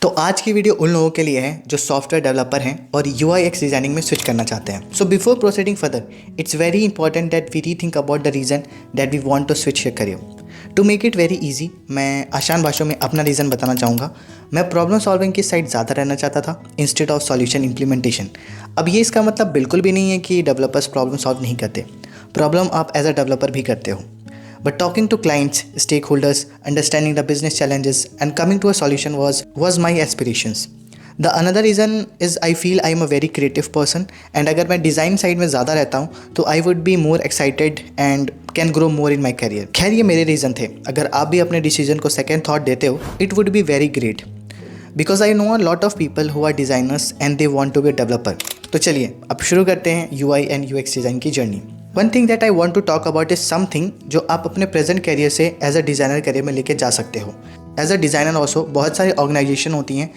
तो आज की वीडियो उन लोगों के लिए है जो सॉफ्टवेयर डेवलपर हैं और UI UX डिजाइनिंग में स्विच करना चाहते हैं। So before proceeding further, it's very important that we rethink about the reason that we want to switch your career. To make it very easy, मैं आसान भाषा में अपना रीज़न बताना चाहूँगा। मैं प्रॉब्लम सॉल्विंग की साइड ज़्यादा रहना चाहता था इंस्टेड ऑफ सॉल्यूशन इम्प्लीमेंटेशन। अब ये इसका मतलब बिल्कुल भी नहीं है कि डेवलपर्स प्रॉब्लम सॉल्व नहीं करते। प्रॉब्लम आप एज अ डेवलपर भी करते हो, but talking to clients, stakeholders, understanding the business challenges and coming to a solution was my aspirations. The another reason is I feel I am a very creative person and अगर मैं design side में ज़्यादा रहता हूँ तो I would be more excited and can grow more in my career. खैर ये मेरे रीज़न थे। अगर आप भी अपने डिसीजन को सेकेंड थॉट देते हो, it would be very great because I know a lot of people who are designers and they want to be a developer. तो चलिए अब शुरू करते हैं UI and UX डिज़ाइन की journey. One thing that I want to talk about is something जो आप अपने प्रेजेंट करियर से एज अ डिज़ाइनर करियर में लेके जा सकते हो। एज अ डिज़ाइनर ऑल्सो बहुत सारी ऑर्गेनाइजेशन होती हैं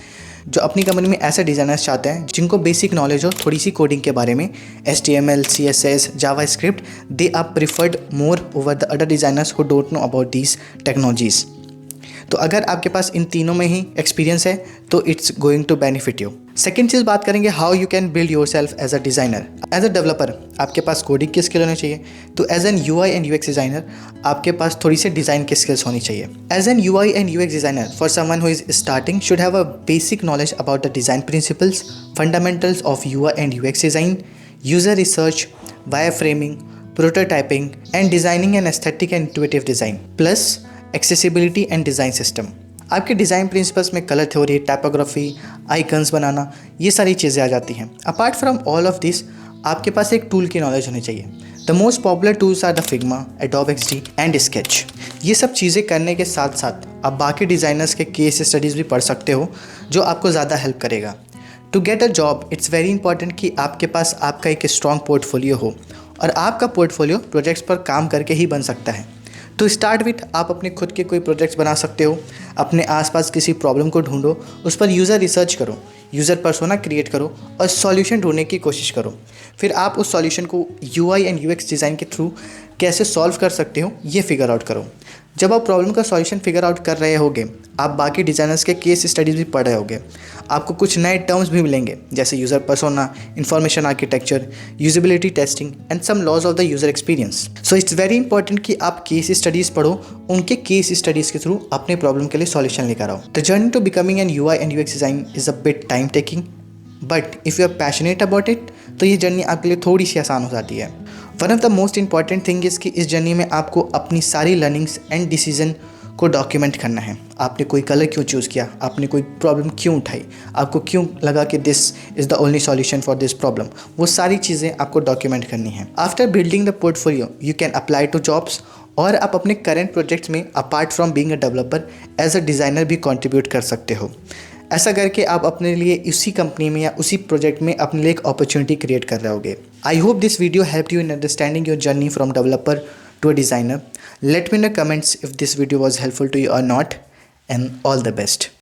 जो अपनी कंपनी में ऐसे डिज़ाइनर्स चाहते हैं जिनको बेसिक नॉलेज हो थोड़ी सी कोडिंग के बारे में, HTML, CSS, JavaScript. They are preferred more over the other designers who don't know about these technologies. तो अगर आपके पास इन तीनों में ही एक्सपीरियंस है तो it's going to benefit you. Second चीज़ बात करेंगे how you can build yourself as a designer. As a developer आपके पास कोडिंग की स्किल होनी चाहिए, तो as an UI and UX designer आपके पास थोड़ी सी डिज़ाइन की स्किल्स होनी चाहिए। As an UI and UX designer for someone who is starting should have a basic knowledge about the design principles, fundamentals of UI and UX design, user research, wireframing, prototyping and designing and aesthetic and intuitive design, plus accessibility and design system. आपके design principles में colour theory, typography, icons बनाना, ये सारी चीज़ें आ जाती हैं। Apart from all of this आपके पास एक टूल की नॉलेज होनी चाहिए। The most popular tools are the Figma, Adobe XD and Sketch. ये सब चीज़ें करने के साथ साथ आप बाकी डिज़ाइनर्स के केस स्टडीज़ भी पढ़ सकते हो जो आपको ज़्यादा हेल्प करेगा। To get a job it's very important कि आपके पास आपका एक स्ट्रॉन्ग पोर्टफोलियो हो और आपका पोर्टफोलियो प्रोजेक्ट्स पर काम करके ही बन सकता है। तो स्टार्ट विथ आप अपने खुद के कोई प्रोजेक्ट्स बना सकते हो। अपने आसपास किसी प्रॉब्लम को ढूंढो, उस पर यूज़र रिसर्च करो, यूज़र पर्सोना क्रिएट करो और सॉल्यूशन ढूंढने की कोशिश करो। फिर आप उस सॉल्यूशन को UI एंड UX डिज़ाइन के थ्रू कैसे सॉल्व कर सकते हो ये फिगर आउट करो। जब आप प्रॉब्लम का सॉल्यूशन फिगर आउट कर रहे होगे, आप बाकी डिज़ाइनर्स के केस स्टडीज़ भी पढ़ रहे होगे। आपको कुछ नए टर्म्स भी मिलेंगे जैसे user persona, information architecture, usability testing and some laws of the user experience. So it's very important कि आप केस स्टडीज़ पढ़ो, उनके केस स्टडीज़ के थ्रू अपने प्रॉब्लम के लिए सॉल्यूशन लेकर आओ। The journey to becoming an UI and UX design is a bit time taking, but if you are passionate about it तो ये जर्नी आपके लिए थोड़ी सी आसान हो जाती है। One of the most important thing is कि इस जर्नी में आपको अपनी सारी लर्निंग्स एंड डिसीजन को डॉक्यूमेंट करना है। आपने कोई कलर क्यों चूज़ किया, आपने कोई प्रॉब्लम क्यों उठाई, आपको क्यों लगा कि this is the only solution for this problem, वो सारी चीज़ें आपको डॉक्यूमेंट करनी है। After building the portfolio you can apply to jobs और आप अपने करेंट प्रोजेक्ट्स में apart from being a developer as a designer भी कंट्रीब्यूट कर सकते हो। ऐसा करके आप अपने लिए उसी कंपनी में या उसी प्रोजेक्ट में अपने लिए एक अपॉर्चुनिटी क्रिएट कर रहे होगे। I hope this video help you in understanding your journey from developer to a designer. Let me know in the comments if this video was helpful to you or not, and all the best.